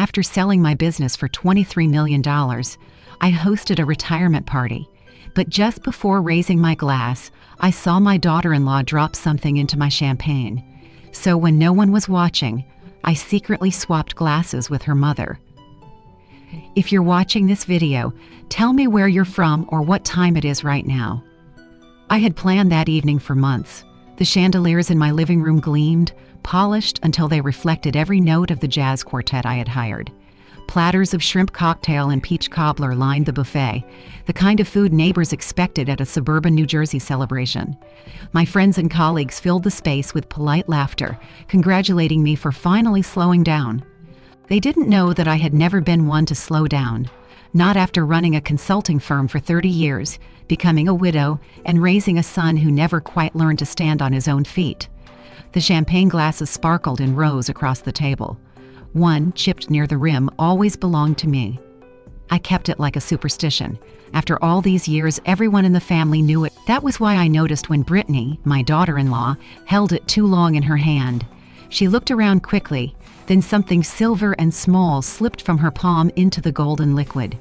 After selling my business for $23 million, I hosted a retirement party. But just before raising my glass, I saw my daughter-in-law drop something into my champagne. So when no one was watching, I secretly swapped glasses with her mother. If you're watching this video, tell me where you're from or what time it is right now. I had planned that evening for months. The chandeliers in my living room gleamed, polished until they reflected every note of the jazz quartet I had hired. Platters of shrimp cocktail and peach cobbler lined the buffet, the kind of food neighbors expected at a suburban New Jersey celebration. My friends and colleagues filled the space with polite laughter, congratulating me for finally slowing down. They didn't know that I had never been one to slow down, not after running a consulting firm for 30 years, becoming a widow, and raising a son who never quite learned to stand on his own feet. The champagne glasses sparkled in rows across the table. One, chipped near the rim, always belonged to me. I kept it like a superstition. After all these years, everyone in the family knew it. That was why I noticed when Brittany, my daughter-in-law, held it too long in her hand. She looked around quickly, then something silver and small slipped from her palm into the golden liquid.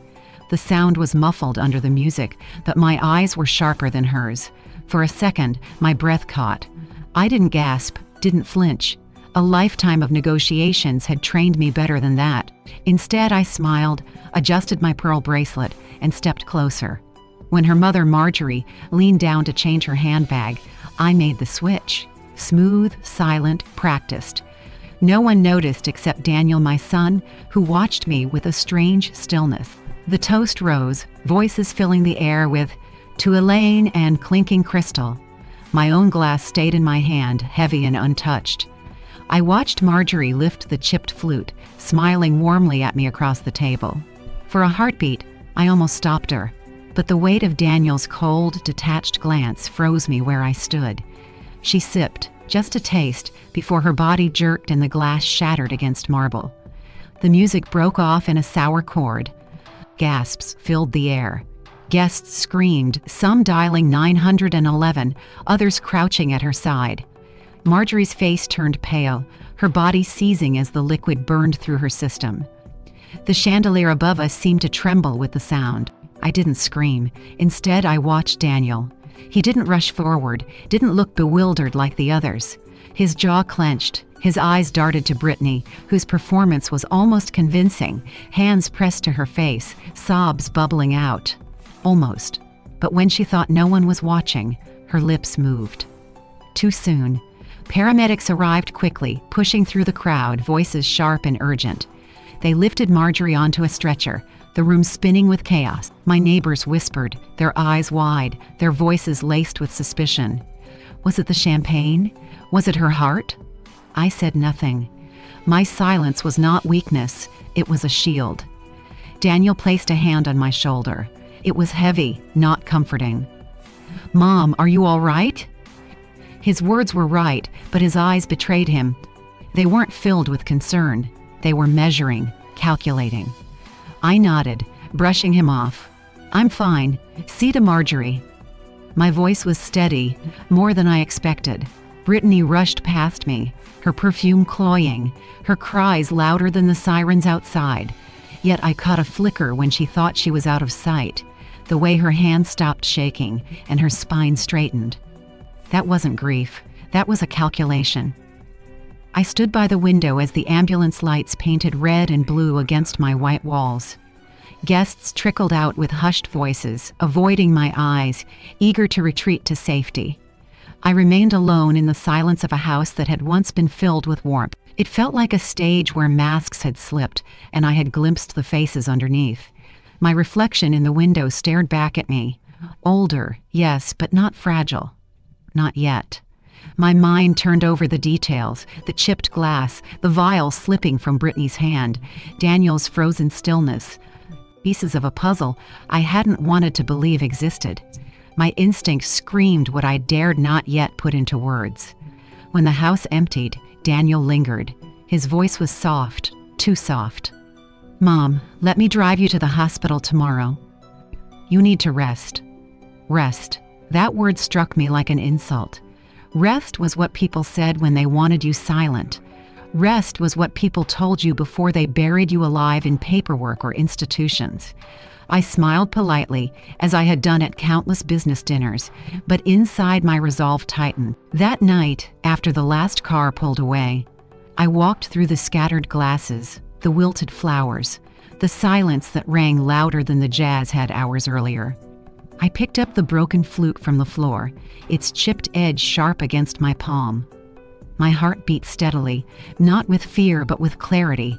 The sound was muffled under the music, but my eyes were sharper than hers. For a second, my breath caught. I didn't gasp, didn't flinch. A lifetime of negotiations had trained me better than that. Instead, I smiled, adjusted my pearl bracelet, and stepped closer. When her mother, Marjorie, leaned down to change her handbag, I made the switch. Smooth, silent, practiced. No one noticed except Daniel, my son, who watched me with a strange stillness. The toast rose, voices filling the air with, "To Elaine," and clinking crystal. My own glass stayed in my hand, heavy and untouched. I watched Marjorie lift the chipped flute, smiling warmly at me across the table. For a heartbeat, I almost stopped her, but the weight of Daniel's cold, detached glance froze me where I stood. She sipped, just a taste, before her body jerked and the glass shattered against marble. The music broke off in a sour chord. Gasps filled the air. Guests screamed, some dialing 911, others crouching at her side. Marjorie's face turned pale, her body seizing as the liquid burned through her system. The chandelier above us seemed to tremble with the sound. I didn't scream. Instead, I watched Daniel. He didn't rush forward, didn't look bewildered like the others. His jaw clenched. His eyes darted to Brittany, whose performance was almost convincing, hands pressed to her face, sobs bubbling out. Almost. But when she thought no one was watching, her lips moved. Too soon. Paramedics arrived quickly, pushing through the crowd, voices sharp and urgent. They lifted Marjorie onto a stretcher, the room spinning with chaos. My neighbors whispered, their eyes wide, their voices laced with suspicion. Was it the champagne? Was it her heart? I said nothing. My silence was not weakness, it was a shield. Daniel placed a hand on my shoulder. It was heavy, not comforting. "Mom, are you all right?" His words were right, but his eyes betrayed him. They weren't filled with concern. They were measuring, calculating. I nodded, brushing him off. "I'm fine. See to Marjorie." My voice was steady, more than I expected. Brittany rushed past me, her perfume cloying, her cries louder than the sirens outside. Yet I caught a flicker when she thought she was out of sight, the way her hand stopped shaking and her spine straightened. That wasn't grief. That was a calculation. I stood by the window as the ambulance lights painted red and blue against my white walls. Guests trickled out with hushed voices, avoiding my eyes, eager to retreat to safety. I remained alone in the silence of a house that had once been filled with warmth. It felt like a stage where masks had slipped, and I had glimpsed the faces underneath. My reflection in the window stared back at me. Older, yes, but not fragile. Not yet. My mind turned over the details, the chipped glass, the vial slipping from Brittany's hand, Daniel's frozen stillness. Pieces of a puzzle I hadn't wanted to believe existed. My instinct screamed what I dared not yet put into words. When the house emptied, Daniel lingered. His voice was soft, too soft. "Mom, let me drive you to the hospital tomorrow. You need to rest." Rest. That word struck me like an insult. Rest was what people said when they wanted you silent. Rest was what people told you before they buried you alive in paperwork or institutions. I smiled politely, as I had done at countless business dinners, but inside my resolve tightened. That night, after the last car pulled away, I walked through the scattered glasses, the wilted flowers, the silence that rang louder than the jazz had hours earlier. I picked up the broken flute from the floor, its chipped edge sharp against my palm. My heart beat steadily, not with fear but with clarity.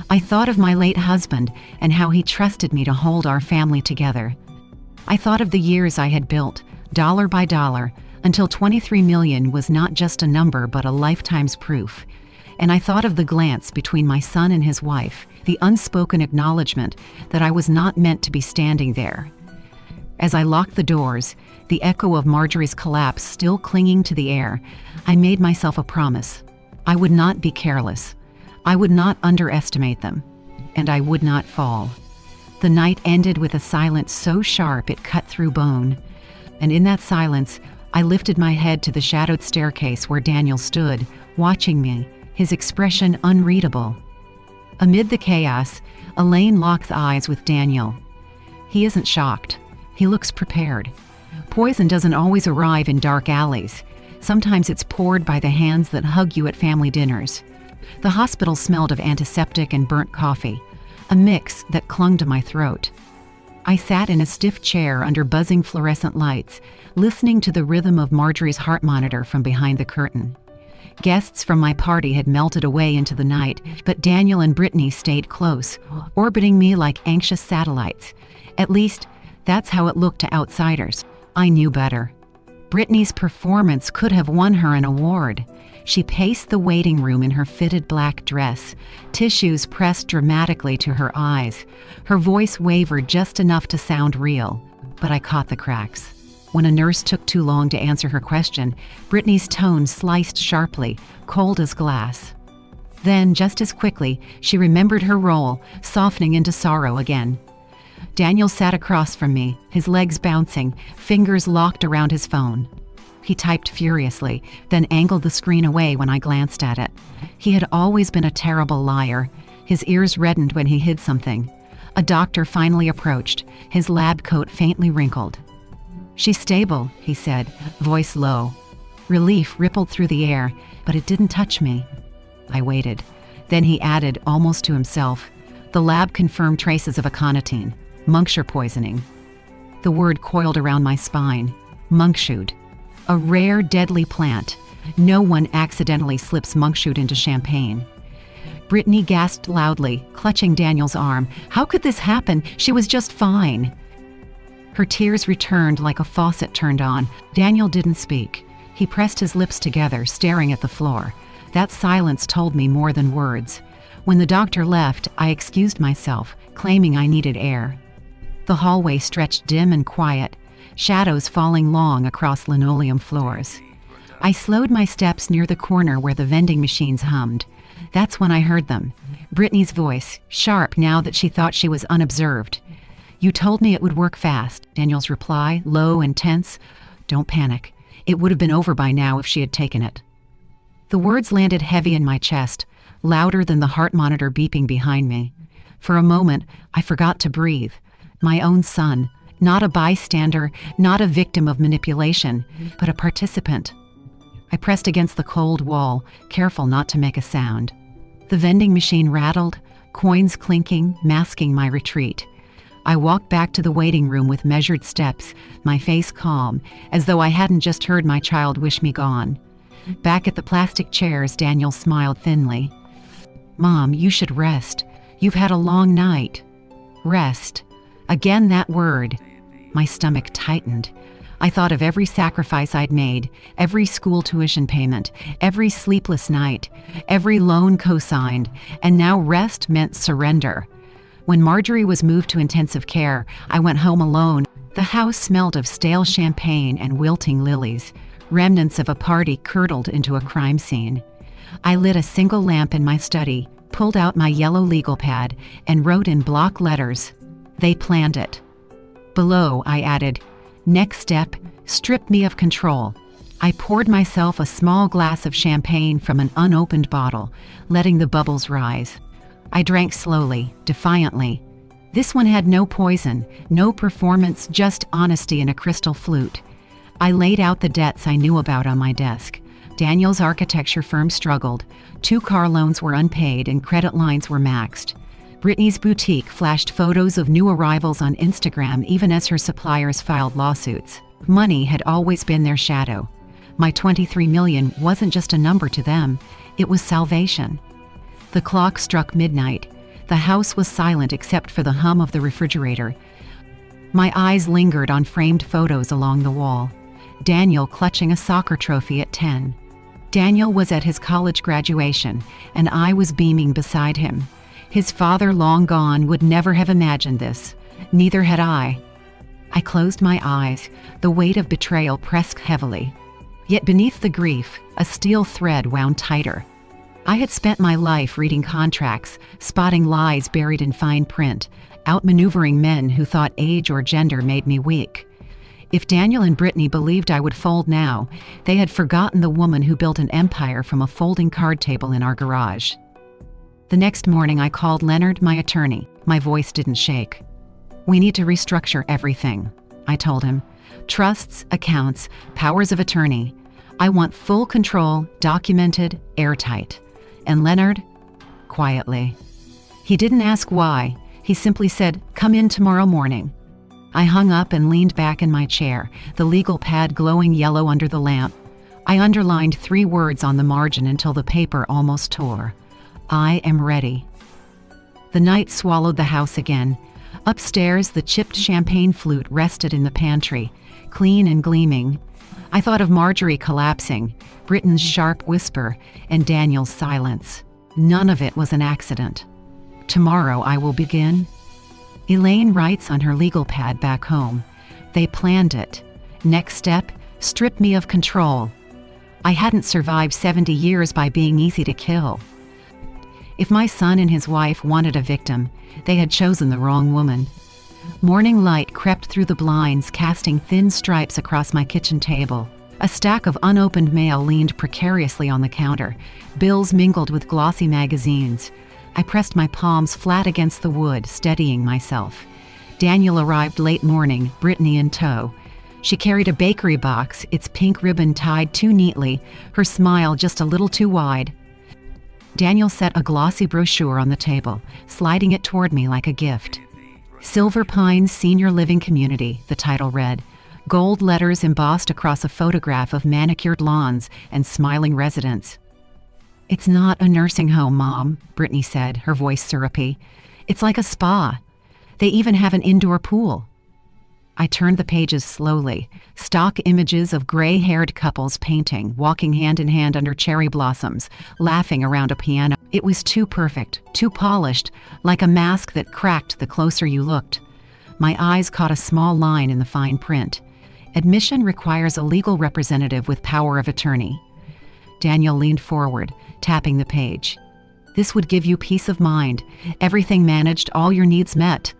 I thought of my late husband and how he trusted me to hold our family together. I thought of the years I had built, dollar by dollar, until 23 million was not just a number but a lifetime's proof. And I thought of the glance between my son and his wife, the unspoken acknowledgement that I was not meant to be standing there. As I locked the doors, the echo of Marjorie's collapse still clinging to the air, I made myself a promise. I would not be careless. I would not underestimate them. And I would not fall. The night ended with a silence so sharp it cut through bone. And in that silence, I lifted my head to the shadowed staircase where Daniel stood, watching me, his expression unreadable. Amid the chaos, Elaine locked eyes with Daniel. He isn't shocked. He looks prepared. Poison doesn't always arrive in dark alleys. Sometimes it's poured by the hands that hug you at family dinners. The hospital smelled of antiseptic and burnt coffee, a mix that clung to my throat. I sat in a stiff chair under buzzing fluorescent lights, listening to the rhythm of Marjorie's heart monitor from behind the curtain. Guests from my party had melted away into the night, but Daniel and Brittany stayed close, orbiting me like anxious satellites. At least, that's how it looked to outsiders. I knew better. Brittany's performance could have won her an award. She paced the waiting room in her fitted black dress, tissues pressed dramatically to her eyes. Her voice wavered just enough to sound real, but I caught the cracks. When a nurse took too long to answer her question, Brittany's tone sliced sharply, cold as glass. Then, just as quickly, she remembered her role, softening into sorrow again. Daniel sat across from me, his legs bouncing, fingers locked around his phone. He typed furiously, then angled the screen away when I glanced at it. He had always been a terrible liar. His ears reddened when he hid something. A doctor finally approached, his lab coat faintly wrinkled. "She's stable," he said, voice low. Relief rippled through the air, but it didn't touch me. I waited. Then he added, almost to himself, "The lab confirmed traces of aconitine, monkshoot poisoning." The word coiled around my spine. Monkshoot. A rare, deadly plant. No one accidentally slips monkshoot into champagne. Brittany gasped loudly, clutching Daniel's arm. "How could this happen? She was just fine." Her tears returned like a faucet turned on. Daniel didn't speak. He pressed his lips together, staring at the floor. That silence told me more than words. When the doctor left, I excused myself, claiming I needed air. The hallway stretched dim and quiet, shadows falling long across linoleum floors. I slowed my steps near the corner where the vending machines hummed. That's when I heard them. Brittany's voice, sharp now that she thought she was unobserved. "You told me it would work fast." Daniel's reply, low and tense. "Don't panic. It would have been over by now if she had taken it." The words landed heavy in my chest, louder than the heart monitor beeping behind me. For a moment, I forgot to breathe. My own son, not a bystander, not a victim of manipulation, but a participant. I pressed against the cold wall, careful not to make a sound. The vending machine rattled, coins clinking, masking my retreat. I walked back to the waiting room with measured steps, my face calm, as though I hadn't just heard my child wish me gone. Back at the plastic chairs, Daniel smiled thinly. "Mom, you should rest. You've had a long night." Rest. Again that word. My stomach tightened. I thought of every sacrifice I'd made, every school tuition payment, every sleepless night, every loan co-signed, and now rest meant surrender. When Marjorie was moved to intensive care, I went home alone. The house smelled of stale champagne and wilting lilies, remnants of a party curdled into a crime scene. I lit a single lamp in my study, pulled out my yellow legal pad, and wrote in block letters, "They planned it." Below, I added, "Next step, strip me of control." I poured myself a small glass of champagne from an unopened bottle, letting the bubbles rise. I drank slowly, defiantly. This one had no poison, no performance, just honesty in a crystal flute. I laid out the debts I knew about on my desk. Daniel's architecture firm struggled. 2 car loans were unpaid and credit lines were maxed. Brittany's boutique flashed photos of new arrivals on Instagram even as her suppliers filed lawsuits. Money had always been their shadow. My $23 million wasn't just a number to them, it was salvation. The clock struck midnight. The house was silent except for the hum of the refrigerator. My eyes lingered on framed photos along the wall. Daniel clutching a soccer trophy at 10. Daniel was at his college graduation, and I was beaming beside him. His father, long gone, would never have imagined this. Neither had I. I closed my eyes. The weight of betrayal pressed heavily. Yet beneath the grief, a steel thread wound tighter. I had spent my life reading contracts, spotting lies buried in fine print, outmaneuvering men who thought age or gender made me weak. If Daniel and Brittany believed I would fold now, they had forgotten the woman who built an empire from a folding card table in our garage. The next morning I called Leonard, my attorney. My voice didn't shake. "We need to restructure everything," I told him. "Trusts, accounts, powers of attorney. I want full control, documented, airtight." And Leonard? Quietly. He didn't ask why. He simply said, "Come in tomorrow morning." I hung up and leaned back in my chair, the legal pad glowing yellow under the lamp. I underlined 3 words on the margin until the paper almost tore. I am ready. The night swallowed the house again. Upstairs, the chipped champagne flute rested in the pantry, clean and gleaming. I thought of Marjorie collapsing, Britton's sharp whisper, and Daniel's silence. None of it was an accident. Tomorrow I will begin. Elaine writes on her legal pad back home. They planned it. Next step, strip me of control. I hadn't survived 70 years by being easy to kill. If my son and his wife wanted a victim, they had chosen the wrong woman. Morning light crept through the blinds, casting thin stripes across my kitchen table. A stack of unopened mail leaned precariously on the counter. Bills mingled with glossy magazines. I pressed my palms flat against the wood, steadying myself. Daniel arrived late morning, Brittany in tow. She carried a bakery box, its pink ribbon tied too neatly, her smile just a little too wide. Daniel set a glossy brochure on the table, sliding it toward me like a gift. Silver Pines Senior Living Community, the title read. Gold letters embossed across a photograph of manicured lawns and smiling residents. "It's not a nursing home, Mom," Brittany said, her voice syrupy. "It's like a spa. They even have an indoor pool." I turned the pages slowly. Stock images of gray-haired couples painting, walking hand in hand under cherry blossoms, laughing around a piano. It was too perfect, too polished, like a mask that cracked the closer you looked. My eyes caught a small line in the fine print. Admission requires a legal representative with power of attorney. Daniel leaned forward, tapping the page. "This would give you peace of mind. Everything managed, all your needs met.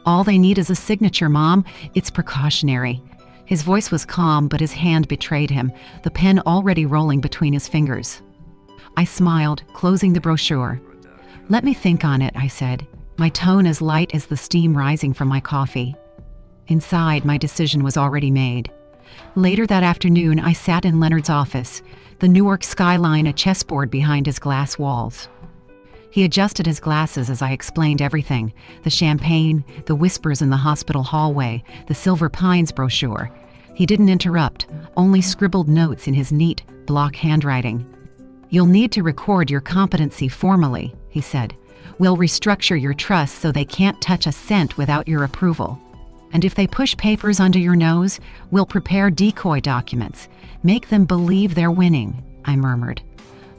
All they need is a signature, Mom. It's precautionary." His voice was calm, but his hand betrayed him, the pen already rolling between his fingers. I smiled, closing the brochure. "Let me think on it," I said, my tone as light as the steam rising from my coffee. Inside, my decision was already made. Later that afternoon, I sat in Leonard's office, the Newark skyline a chessboard behind his glass walls. He adjusted his glasses as I explained everything, the champagne, the whispers in the hospital hallway, the Silver Pines brochure. He didn't interrupt, only scribbled notes in his neat, block handwriting. "You'll need to record your competency formally," he said. "We'll restructure your trust so they can't touch a cent without your approval. And if they push papers under your nose, we'll prepare decoy documents. Make them believe they're winning," I murmured.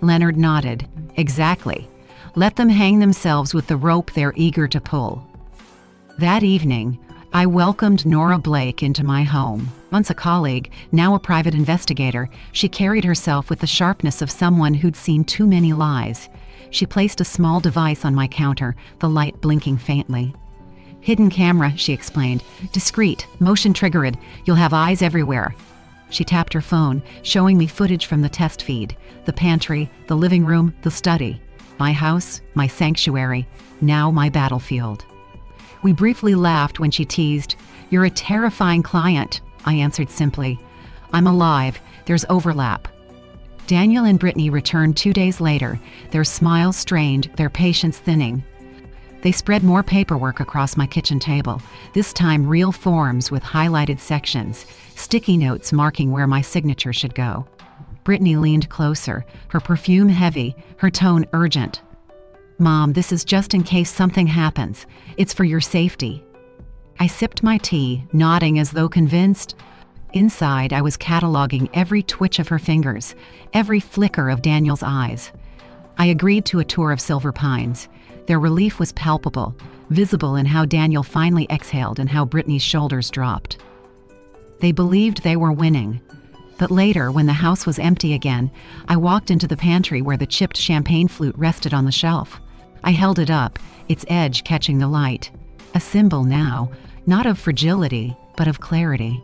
Leonard nodded. "Exactly. Let them hang themselves with the rope they're eager to pull." That evening, I welcomed Nora Blake into my home. Once a colleague, now a private investigator, she carried herself with the sharpness of someone who'd seen too many lies. She placed a small device on my counter, the light blinking faintly. "Hidden camera," she explained. "Discreet, motion triggered. You'll have eyes everywhere." She tapped her phone, showing me footage from the test feed, the pantry, the living room, the study. My house, my sanctuary, now my battlefield. We briefly laughed when she teased, "You're a terrifying client." I answered simply, "I'm alive, there's overlap." Daniel and Brittany returned 2 days later, their smiles strained, their patience thinning. They spread more paperwork across my kitchen table, this time real forms with highlighted sections, sticky notes marking where my signature should go. Brittany leaned closer, her perfume heavy, her tone urgent. "Mom, this is just in case something happens. It's for your safety." I sipped my tea, nodding as though convinced. Inside, I was cataloging every twitch of her fingers, every flicker of Daniel's eyes. I agreed to a tour of Silver Pines. Their relief was palpable, visible in how Daniel finally exhaled and how Brittany's shoulders dropped. They believed they were winning. But later, when the house was empty again, I walked into the pantry where the chipped champagne flute rested on the shelf. I held it up, its edge catching the light. A symbol now, not of fragility, but of clarity.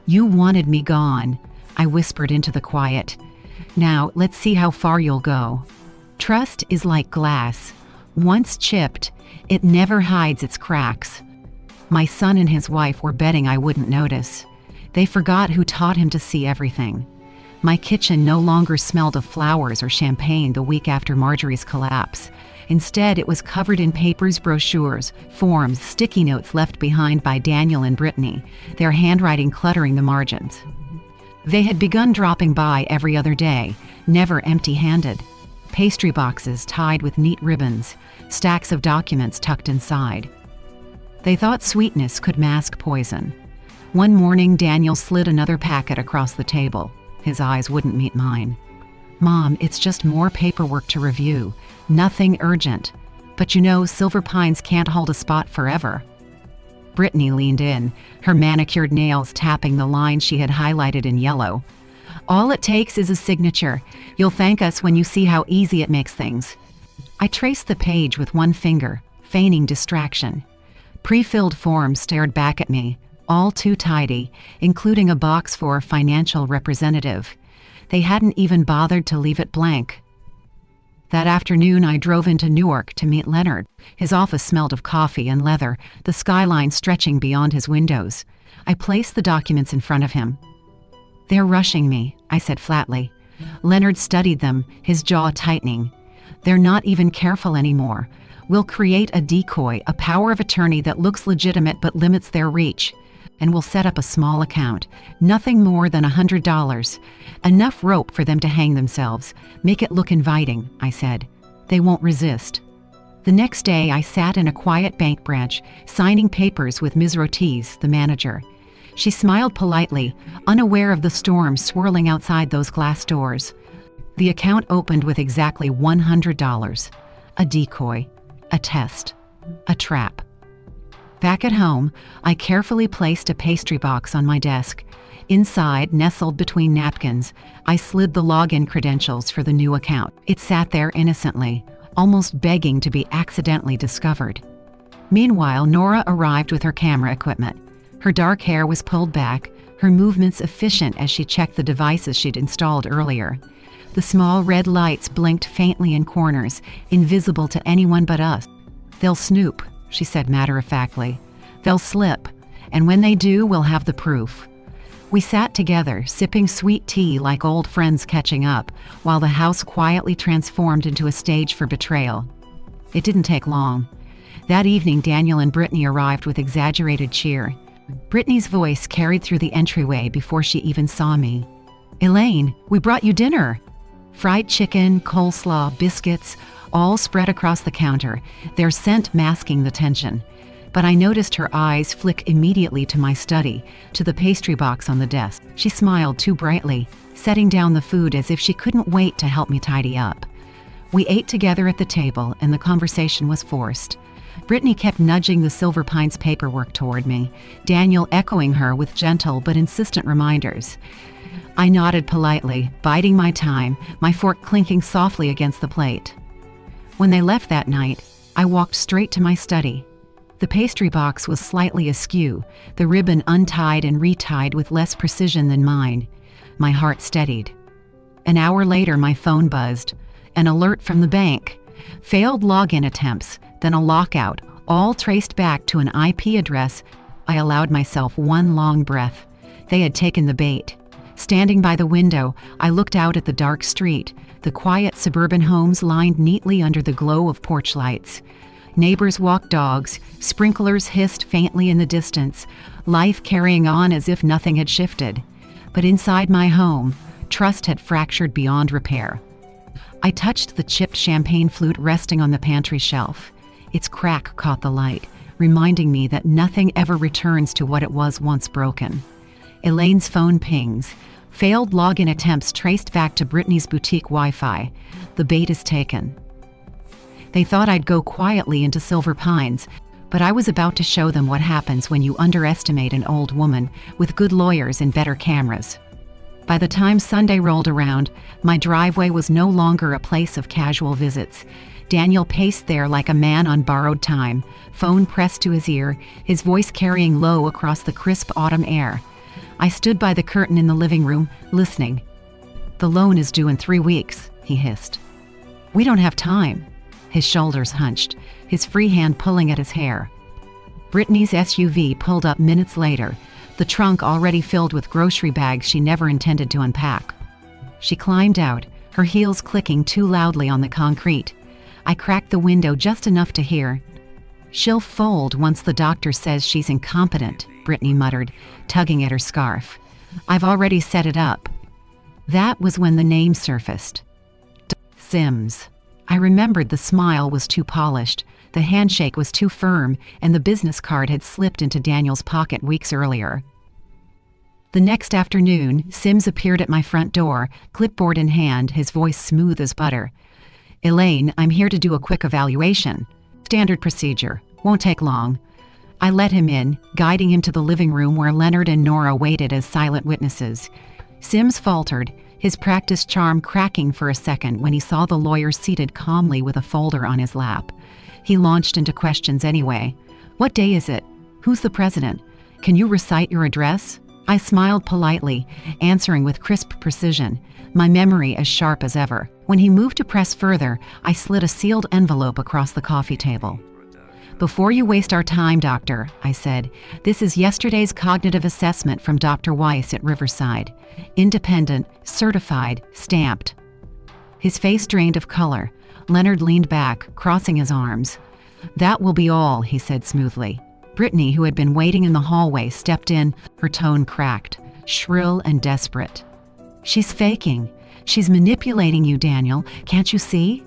"You wanted me gone," I whispered into the quiet. "Now, let's see how far you'll go." Trust is like glass. Once chipped, it never hides its cracks. My son and his wife were betting I wouldn't notice. They forgot who taught him to see everything. My kitchen no longer smelled of flowers or champagne the week after Marjorie's collapse. Instead, it was covered in papers, brochures, forms, sticky notes left behind by Daniel and Brittany, their handwriting cluttering the margins. They had begun dropping by every other day, never empty-handed. Pastry boxes tied with neat ribbons, stacks of documents tucked inside. They thought sweetness could mask poison. One morning, Daniel slid another packet across the table. His eyes wouldn't meet mine. "Mom, it's just more paperwork to review. Nothing urgent. But you know, Silver Pines can't hold a spot forever." Brittany leaned in, her manicured nails tapping the line she had highlighted in yellow. "All it takes is a signature. You'll thank us when you see how easy it makes things." I traced the page with one finger, feigning distraction. Pre-filled forms stared back at me, all too tidy, including a box for financial representative. They hadn't even bothered to leave it blank. That afternoon, I drove into Newark to meet Leonard. His office smelled of coffee and leather, the skyline stretching beyond his windows. I placed the documents in front of him. "They're rushing me," I said flatly. Leonard studied them, his jaw tightening. "They're not even careful anymore. We'll create a decoy, a power of attorney that looks legitimate but limits their reach. And we'll set up a small account, nothing more than $100. Enough rope for them to hang themselves. Make it look inviting," I said. "They won't resist." The next day, I sat in a quiet bank branch, signing papers with Ms. Ortiz, the manager. She smiled politely, unaware of the storm swirling outside those glass doors. The account opened with exactly $100. A decoy, a test, a trap. Back at home, I carefully placed a pastry box on my desk. Inside, nestled between napkins, I slid the login credentials for the new account. It sat there innocently, almost begging to be accidentally discovered. Meanwhile, Nora arrived with her camera equipment. Her dark hair was pulled back, her movements efficient as she checked the devices she'd installed earlier. The small red lights blinked faintly in corners, invisible to anyone but us. "They'll snoop," she said matter-of-factly. "They'll slip, and when they do, we'll have the proof." We sat together, sipping sweet tea like old friends catching up, while the house quietly transformed into a stage for betrayal. It didn't take long. That evening, Daniel and Brittany arrived with exaggerated cheer. Brittany's voice carried through the entryway before she even saw me. "Elaine, we brought you dinner." Fried chicken, coleslaw, biscuits, all spread across the counter, their scent masking the tension. But I noticed her eyes flick immediately to my study, to the pastry box on the desk. She smiled too brightly, setting down the food as if she couldn't wait to help me tidy up. We ate together at the table, and the conversation was forced. Brittany kept nudging the Silver Pines paperwork toward me, Daniel echoing her with gentle but insistent reminders. I nodded politely, biding my time, my fork clinking softly against the plate. When they left that night, I walked straight to my study. The pastry box was slightly askew, the ribbon untied and retied with less precision than mine. My heart steadied. An hour later, my phone buzzed. An alert from the bank. Failed login attempts, then a lockout, all traced back to an IP address. I allowed myself one long breath. They had taken the bait. Standing by the window, I looked out at the dark street, the quiet suburban homes lined neatly under the glow of porch lights. Neighbors walked dogs, sprinklers hissed faintly in the distance, life carrying on as if nothing had shifted. But inside my home, trust had fractured beyond repair. I touched the chipped champagne flute resting on the pantry shelf. Its crack caught the light, reminding me that nothing ever returns to what it was once broken. Elaine's phone pings. Failed login attempts traced back to Brittany's boutique Wi-Fi. The bait is taken. They thought I'd go quietly into Silver Pines, but I was about to show them what happens when you underestimate an old woman with good lawyers and better cameras. By the time Sunday rolled around, my driveway was no longer a place of casual visits. Daniel paced there like a man on borrowed time, phone pressed to his ear, his voice carrying low across the crisp autumn air. I stood by the curtain in the living room, listening. "The loan is due in 3 weeks, he hissed. "We don't have time." His shoulders hunched, his free hand pulling at his hair. Brittany's SUV pulled up minutes later, the trunk already filled with grocery bags she never intended to unpack. She climbed out, her heels clicking too loudly on the concrete. I cracked the window just enough to hear. "She'll fold once the doctor says she's incompetent," Brittany muttered, tugging at her scarf. "I've already set it up." That was when the name surfaced. Sims. I remembered the smile was too polished, the handshake was too firm, and the business card had slipped into Daniel's pocket weeks earlier. The next afternoon, Sims appeared at my front door, clipboard in hand, his voice smooth as butter. "Elaine, I'm here to do a quick evaluation. Standard procedure. Won't take long." I let him in, guiding him to the living room where Leonard and Nora waited as silent witnesses. Sims faltered, his practiced charm cracking for a second when he saw the lawyer seated calmly with a folder on his lap. He launched into questions anyway. "What day is it? Who's the president? Can you recite your address?" I smiled politely, answering with crisp precision, my memory as sharp as ever. When he moved to press further, I slid a sealed envelope across the coffee table. "Before you waste our time, doctor," I said, "this is yesterday's cognitive assessment from Dr. Weiss at Riverside. Independent, certified, stamped." His face drained of color. Leonard leaned back, crossing his arms. "That will be all," he said smoothly. Brittany, who had been waiting in the hallway, stepped in, her tone cracked, shrill and desperate. "She's faking. She's manipulating you, Daniel. Can't you see?"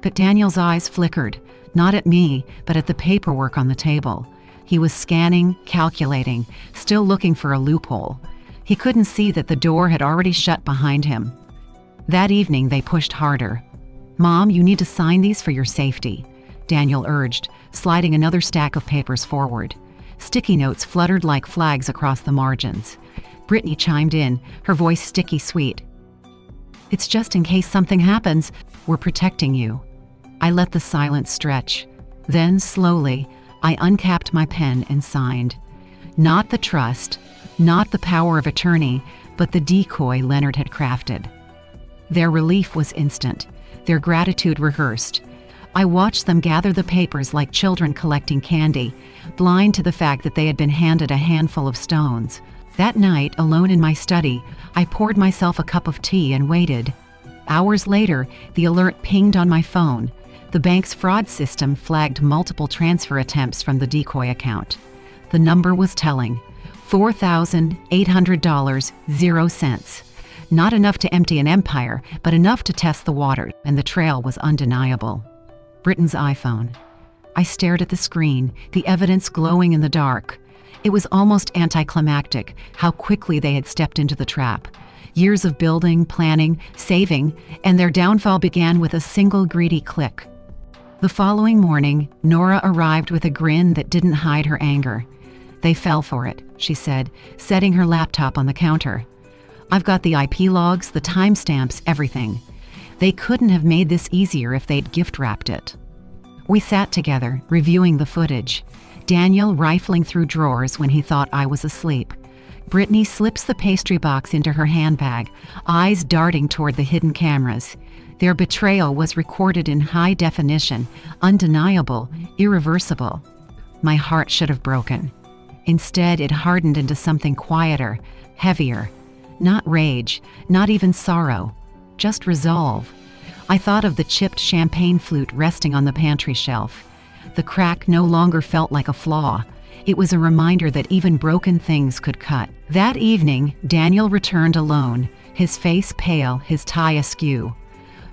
But Daniel's eyes flickered, not at me, but at the paperwork on the table. He was scanning, calculating, still looking for a loophole. He couldn't see that the door had already shut behind him. That evening, they pushed harder. "Mom, you need to sign these for your safety," Daniel urged, sliding another stack of papers forward. Sticky notes fluttered like flags across the margins. Brittany chimed in, her voice sticky sweet. "It's just in case something happens. We're protecting you." I let the silence stretch. Then, slowly, I uncapped my pen and signed. Not the trust, not the power of attorney, but the decoy Leonard had crafted. Their relief was instant, their gratitude rehearsed. I watched them gather the papers like children collecting candy, blind to the fact that they had been handed a handful of stones. That night, alone in my study, I poured myself a cup of tea and waited. Hours later, the alert pinged on my phone. The bank's fraud system flagged multiple transfer attempts from the decoy account. The number was telling: $4,800, 0 cents. Not enough to empty an empire, but enough to test the water, and the trail was undeniable. Britain's iPhone. I stared at the screen, the evidence glowing in the dark. It was almost anticlimactic how quickly they had stepped into the trap. Years of building, planning, saving, and their downfall began with a single greedy click. The following morning, Nora arrived with a grin that didn't hide her anger. "They fell for it," she said, setting her laptop on the counter. "I've got the IP logs, the timestamps, everything. They couldn't have made this easier if they'd gift-wrapped it." We sat together, reviewing the footage. Daniel rifling through drawers when he thought I was asleep. Brittany slips the pastry box into her handbag, eyes darting toward the hidden cameras. Their betrayal was recorded in high definition, undeniable, irreversible. My heart should have broken. Instead, it hardened into something quieter, heavier. Not rage, not even sorrow, just resolve. I thought of the chipped champagne flute resting on the pantry shelf. The crack no longer felt like a flaw. It was a reminder that even broken things could cut. That evening, Daniel returned alone, his face pale, his tie askew.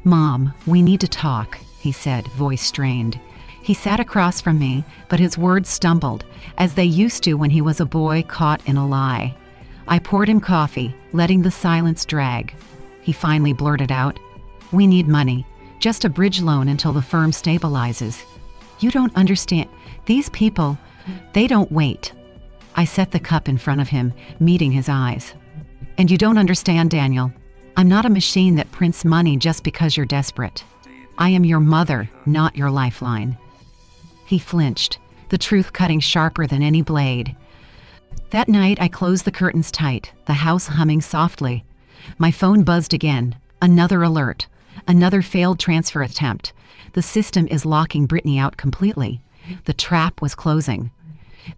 "Mom, we need to talk," he said, voice strained. He sat across from me, but his words stumbled, as they used to when he was a boy caught in a lie. I poured him coffee, letting the silence drag. He finally blurted out, "We need money, just a bridge loan until the firm stabilizes." "You don't understand. These people, they don't wait." I set the cup in front of him, meeting his eyes. "And you don't understand, Daniel. I'm not a machine that prints money just because you're desperate. I am your mother, not your lifeline." He flinched, the truth cutting sharper than any blade. That night, I closed the curtains tight, the house humming softly. My phone buzzed again. Another alert. Another failed transfer attempt. The system is locking Brittany out completely. The trap was closing.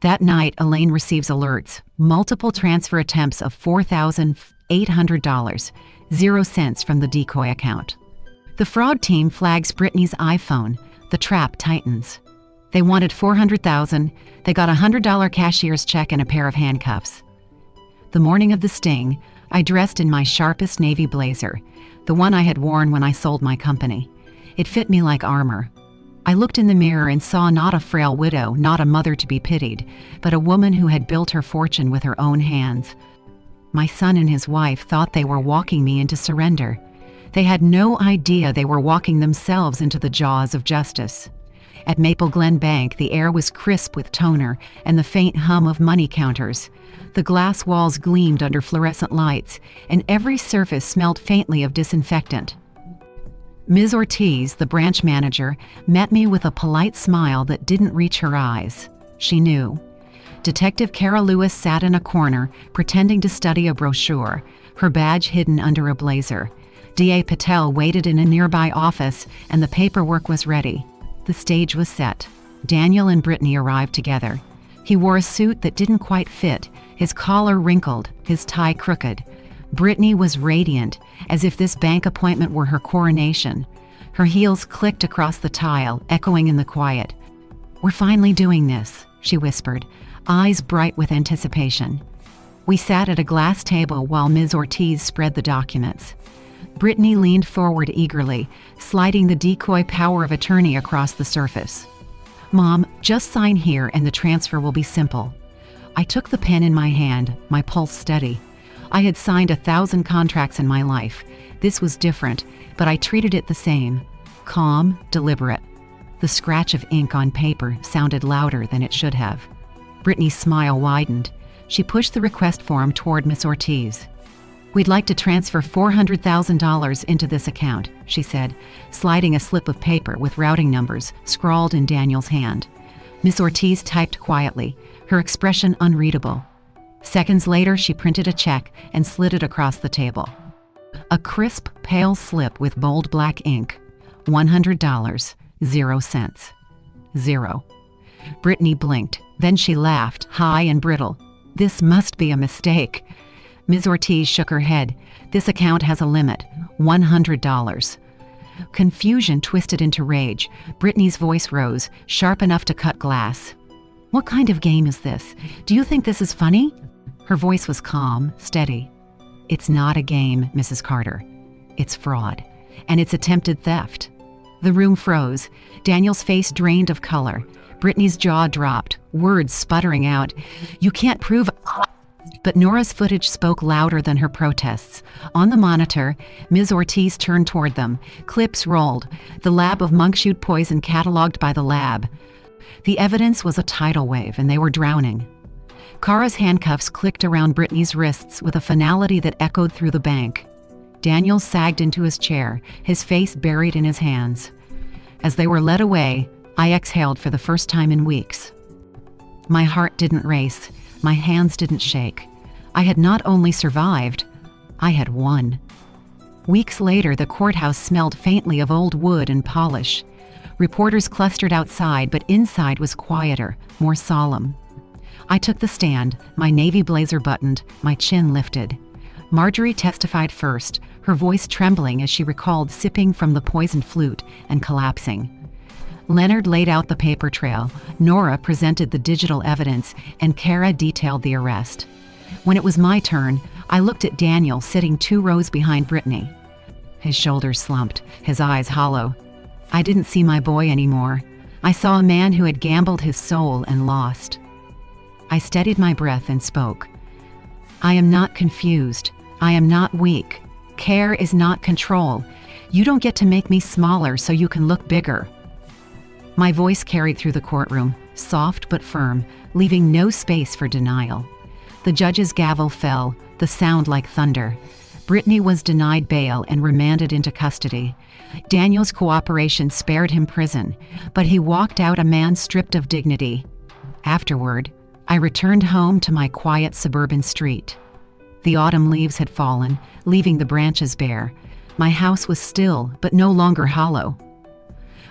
That night, Elaine receives alerts. Multiple transfer attempts of $4,800, 0 cents from the decoy account. The fraud team flags Brittany's iPhone. The trap tightens. They wanted $400,000. They got a $100 cashier's check and a pair of handcuffs. The morning of the sting, I dressed in my sharpest navy blazer, the one I had worn when I sold my company. It fit me like armor. I looked in the mirror and saw not a frail widow, not a mother to be pitied, but a woman who had built her fortune with her own hands. My son and his wife thought they were walking me into surrender. They had no idea they were walking themselves into the jaws of justice. At Maple Glen Bank, the air was crisp with toner and the faint hum of money counters. The glass walls gleamed under fluorescent lights, and every surface smelled faintly of disinfectant. Ms. Ortiz, the branch manager, met me with a polite smile that didn't reach her eyes. She knew. Detective Kara Lewis sat in a corner, pretending to study a brochure, her badge hidden under a blazer. D.A. Patel waited in a nearby office, and the paperwork was ready. The stage was set. Daniel and Brittany arrived together. He wore a suit that didn't quite fit, his collar wrinkled, his tie crooked. Brittany was radiant, as if this bank appointment were her coronation. Her heels clicked across the tile, echoing in the quiet. "We're finally doing this," she whispered, eyes bright with anticipation. We sat at a glass table while Ms. Ortiz spread the documents. Brittany leaned forward eagerly, sliding the decoy power of attorney across the surface. "Mom, just sign here and the transfer will be simple." I took the pen in my hand, my pulse steady. I had signed 1,000 contracts in my life. This was different, but I treated it the same. Calm, deliberate. The scratch of ink on paper sounded louder than it should have. Brittany's smile widened. She pushed the request form toward Miss Ortiz. "We'd like to transfer $400,000 into this account," she said, sliding a slip of paper with routing numbers scrawled in Daniel's hand. Miss Ortiz typed quietly, her expression unreadable. Seconds later, she printed a check and slid it across the table. A crisp, pale slip with bold black ink. $100, 0 cents. 0. Brittany blinked. Then she laughed, high and brittle. "This must be a mistake." Ms. Ortiz shook her head. "This account has a limit, $100. Confusion twisted into rage. Brittany's voice rose, sharp enough to cut glass. "What kind of game is this? Do you think this is funny?" Her voice was calm, steady. "It's not a game, Mrs. Carter. It's fraud. And it's attempted theft." The room froze. Daniel's face drained of color. Brittany's jaw dropped, words sputtering out. "You can't prove..." But Nora's footage spoke louder than her protests. On the monitor, Ms. Ortiz turned toward them. Clips rolled. The lab of monkshoot poison cataloged by the lab. The evidence was a tidal wave, and they were drowning. Kara's handcuffs clicked around Brittany's wrists with a finality that echoed through the bank. Daniel sagged into his chair, his face buried in his hands. As they were led away, I exhaled for the first time in weeks. My heart didn't race. My hands didn't shake. I had not only survived, I had won. Weeks later, the courthouse smelled faintly of old wood and polish. Reporters clustered outside, but inside was quieter, more solemn. I took the stand, my navy blazer buttoned, my chin lifted. Marjorie testified first, her voice trembling as she recalled sipping from the poisoned flute and collapsing. Leonard laid out the paper trail, Nora presented the digital evidence, and Kara detailed the arrest. When it was my turn, I looked at Daniel sitting 2 rows behind Brittany. His shoulders slumped, his eyes hollow. I didn't see my boy anymore. I saw a man who had gambled his soul and lost. I steadied my breath and spoke. I am not confused. I am not weak. Care is not control. You don't get to make me smaller so you can look bigger. My voice carried through the courtroom, soft but firm, leaving no space for denial. The judge's gavel fell, the sound like thunder. Brittany was denied bail and remanded into custody. Daniel's cooperation spared him prison, but he walked out a man stripped of dignity. Afterward, I returned home to my quiet suburban street. The autumn leaves had fallen, leaving the branches bare. My house was still, but no longer hollow.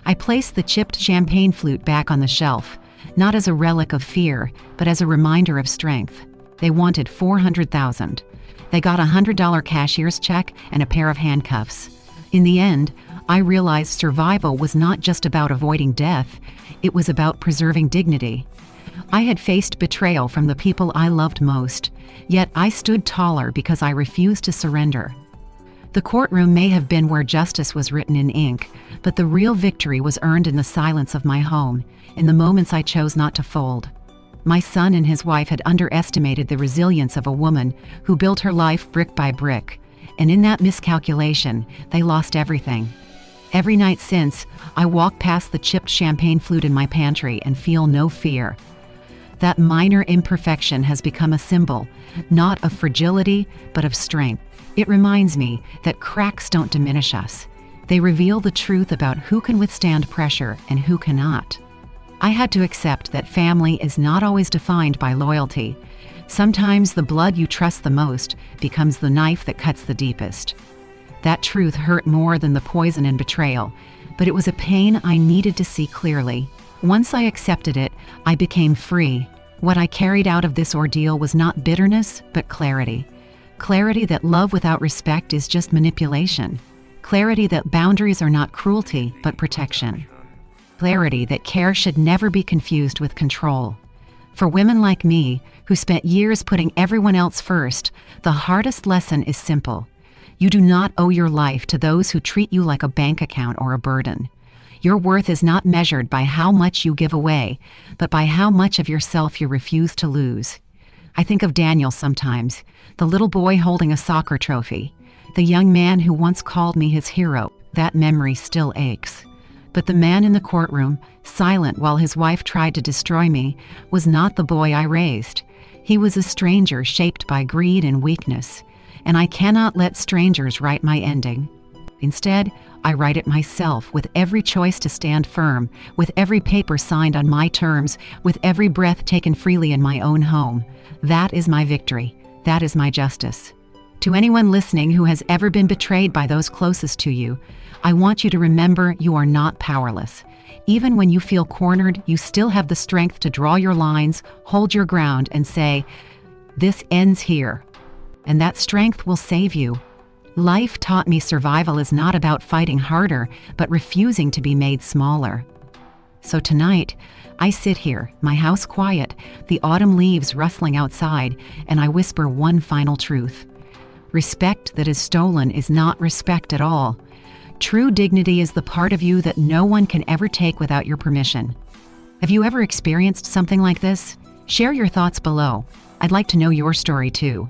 I placed the chipped champagne flute back on the shelf, not as a relic of fear, but as a reminder of strength. They wanted $400,000. They got a $100 cashier's check and a pair of handcuffs. In the end, I realized survival was not just about avoiding death, it was about preserving dignity. I had faced betrayal from the people I loved most, yet I stood taller because I refused to surrender. The courtroom may have been where justice was written in ink, but the real victory was earned in the silence of my home, in the moments I chose not to fold. My son and his wife had underestimated the resilience of a woman who built her life brick by brick, and in that miscalculation, they lost everything. Every night since, I walk past the chipped champagne flute in my pantry and feel no fear. That minor imperfection has become a symbol, not of fragility, but of strength. It reminds me that cracks don't diminish us. They reveal the truth about who can withstand pressure and who cannot. I had to accept that family is not always defined by loyalty. Sometimes the blood you trust the most becomes the knife that cuts the deepest. That truth hurt more than the poison and betrayal, but it was a pain I needed to see clearly. Once I accepted it, I became free. What I carried out of this ordeal was not bitterness, but clarity. Clarity that love without respect is just manipulation. Clarity that boundaries are not cruelty, but protection. Clarity that care should never be confused with control. For women like me, who spent years putting everyone else first, the hardest lesson is simple. You do not owe your life to those who treat you like a bank account or a burden. Your worth is not measured by how much you give away, but by how much of yourself you refuse to lose. I think of Daniel sometimes, the little boy holding a soccer trophy, the young man who once called me his hero. That memory still aches. But the man in the courtroom, silent while his wife tried to destroy me, was not the boy I raised. He was a stranger shaped by greed and weakness, and I cannot let strangers write my ending. Instead, I write it myself, with every choice to stand firm, with every paper signed on my terms, with every breath taken freely in my own home. That is my victory. That is my justice. To anyone listening who has ever been betrayed by those closest to you, I want you to remember you are not powerless. Even when you feel cornered, you still have the strength to draw your lines, hold your ground, and say, "This ends here." And that strength will save you. Life taught me survival is not about fighting harder, but refusing to be made smaller. So tonight, I sit here, my house quiet, the autumn leaves rustling outside, and I whisper one final truth. Respect that is stolen is not respect at all. True dignity is the part of you that no one can ever take without your permission. Have you ever experienced something like this? Share your thoughts below. I'd like to know your story too.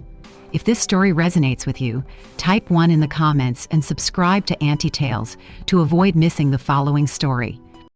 If this story resonates with you, type 1 in the comments and subscribe to Auntie Tales to avoid missing the following story.